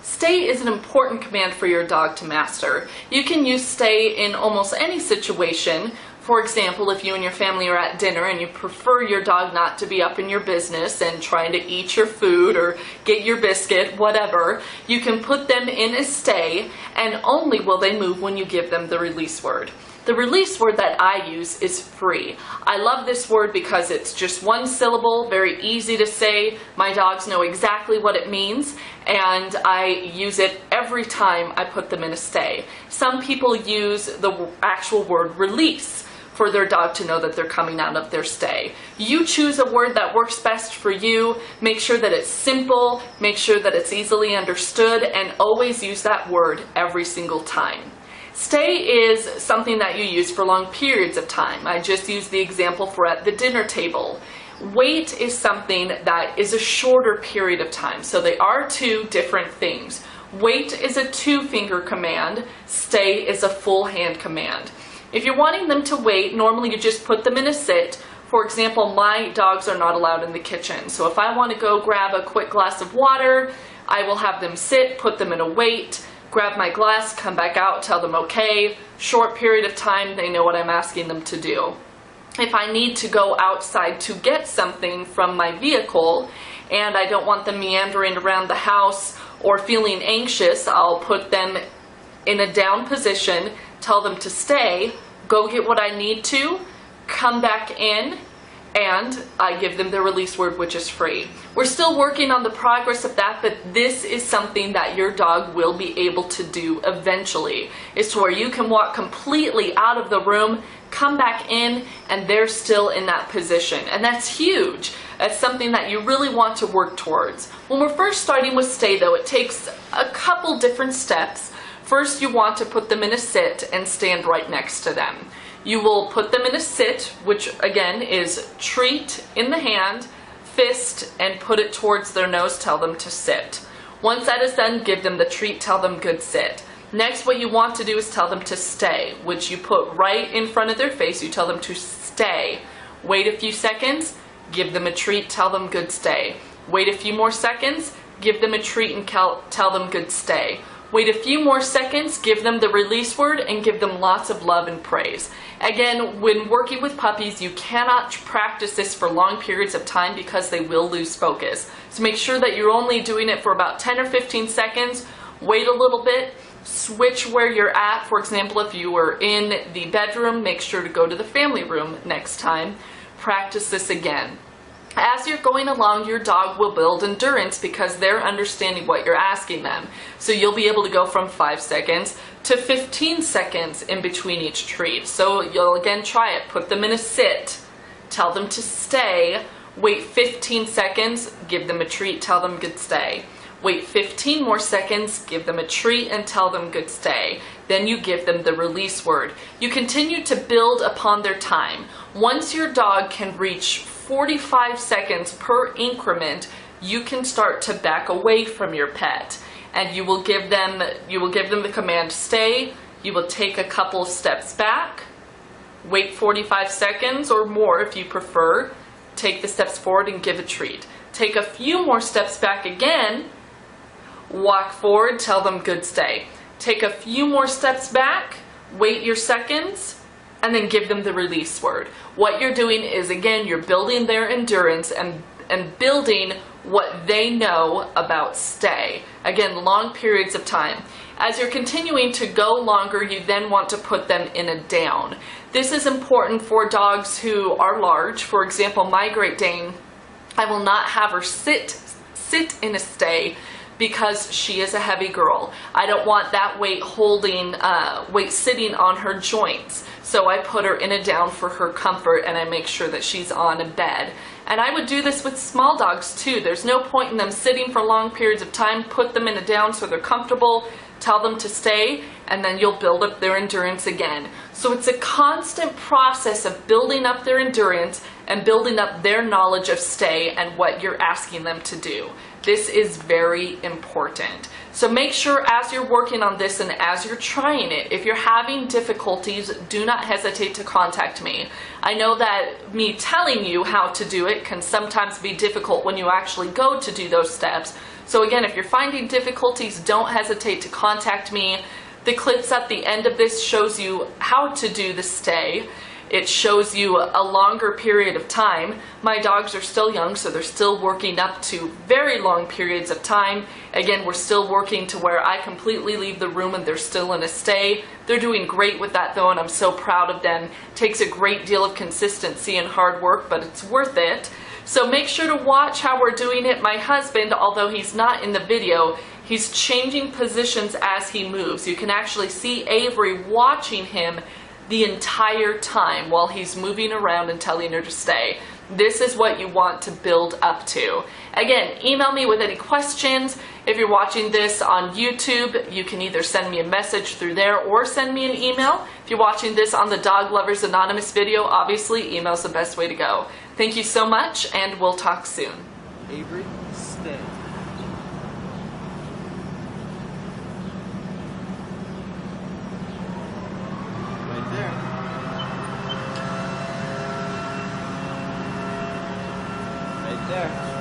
Stay is an important command for your dog to master. You can use stay in almost any situation. For example, if you and your family are at dinner and you prefer your dog not to be up in your business and trying to eat your food or get your biscuit, whatever, you can put them in a stay, and only will they move when you give them the release word. The release word that I use is free. I love this word because it's just one syllable, very easy to say. My dogs know exactly what it means, and I use it every time I put them in a stay. Some people use the actual word release for their dog to know that they're coming out of their stay. You choose a word that works best for you. Make sure that it's simple, make sure that it's easily understood, and always use that word every single time. Stay is something that you use for long periods of time. I just used the example for at the dinner table. Wait is something that is a shorter period of time. So they are two different things. Wait is a 2-finger command. Stay is a full hand command. If you're wanting them to wait, normally you just put them in a sit. For example, my dogs are not allowed in the kitchen. So if I want to go grab a quick glass of water, I will have them sit, put them in a wait, grab my glass, come back out, tell them okay. Short period of time, they know what I'm asking them to do. If I need to go outside to get something from my vehicle and I don't want them meandering around the house or feeling anxious, I'll put them in a down position, tell them to stay, go get what I need to, come back in, and I give them the release word, which is free. We're still working on the progress of that, but this is something that your dog will be able to do eventually. It's to where you can walk completely out of the room, come back in, and they're still in that position. And that's huge. That's something that you really want to work towards. When we're first starting with stay, though, it takes a couple different steps. First, you want to put them in a sit and stand right next to them. You will put them in a sit, which again is treat in the hand, fist, and put it towards their nose, tell them to sit. Once that is done, give them the treat, tell them good sit. Next, what you want to do is tell them to stay, which you put right in front of their face. You tell them to stay. Wait a few seconds, give them a treat, tell them good stay. Wait a few more seconds, give them a treat and tell them good stay. Wait a few more seconds, give them the release word, and give them lots of love and praise. Again, when working with puppies, you cannot practice this for long periods of time because they will lose focus. So make sure that you're only doing it for about 10 or 15 seconds. Wait a little bit, switch where you're at. For example, if you were in the bedroom, make sure to go to the family room next time. Practice this again. As you're going along, your dog will build endurance because they're understanding what you're asking them. So you'll be able to go from 5 seconds to 15 seconds in between each treat. So you'll again try it. Put them in a sit, tell them to stay, wait 15 seconds, give them a treat, tell them good stay. Wait 15 more seconds, give them a treat and tell them good stay. Then you give them the release word. You continue to build upon their time. Once your dog can reach 45 seconds per increment, you can start to back away from your pet, and you will give them the command stay. You will take a couple of steps back, wait 45 seconds or more if you prefer, take the steps forward and give a treat. Take a few more steps back again, walk forward, tell them good stay. Take a few more steps back, wait your seconds, and then give them the release word. What you're doing is, again, you're building their endurance and building what they know about stay. Again, long periods of time. As you're continuing to go longer, you then want to put them in a down. This is important for dogs who are large. For example, my Great Dane, I will not have her sit in a stay because she is a heavy girl. I don't want that weight sitting on her joints. So I put her in a down for her comfort, and I make sure that she's on a bed. And I would do this with small dogs too. There's no point in them sitting for long periods of time. Put them in a down so they're comfortable, tell them to stay, and then you'll build up their endurance again. So it's a constant process of building up their endurance and building up their knowledge of stay and what you're asking them to do. This is very important. So make sure as you're working on this and as you're trying it, if you're having difficulties, do not hesitate to contact me. I know that me telling you how to do it can sometimes be difficult when you actually go to do those steps. So again, if you're finding difficulties, don't hesitate to contact me. The clips at the end of this shows you how to do the stay. It shows you a longer period of time. My dogs are still young, so they're still working up to very long periods of time. Again, we're still working to where I completely leave the room and they're still in a stay. They're doing great with that though, and I'm so proud of them. It takes a great deal of consistency and hard work, but it's worth it. So make sure to watch how we're doing it. My husband, although he's not in the video, he's changing positions as he moves. You can actually see Avery watching him the entire time while he's moving around and telling her to stay. This is what you want to build up to. Again, email me with any questions. If you're watching this on YouTube, you can either send me a message through there or send me an email. If you're watching this on the Dog Lovers Anonymous video, obviously email's the best way to go. Thank you so much, and we'll talk soon. Avery, stay. Right there. Right there.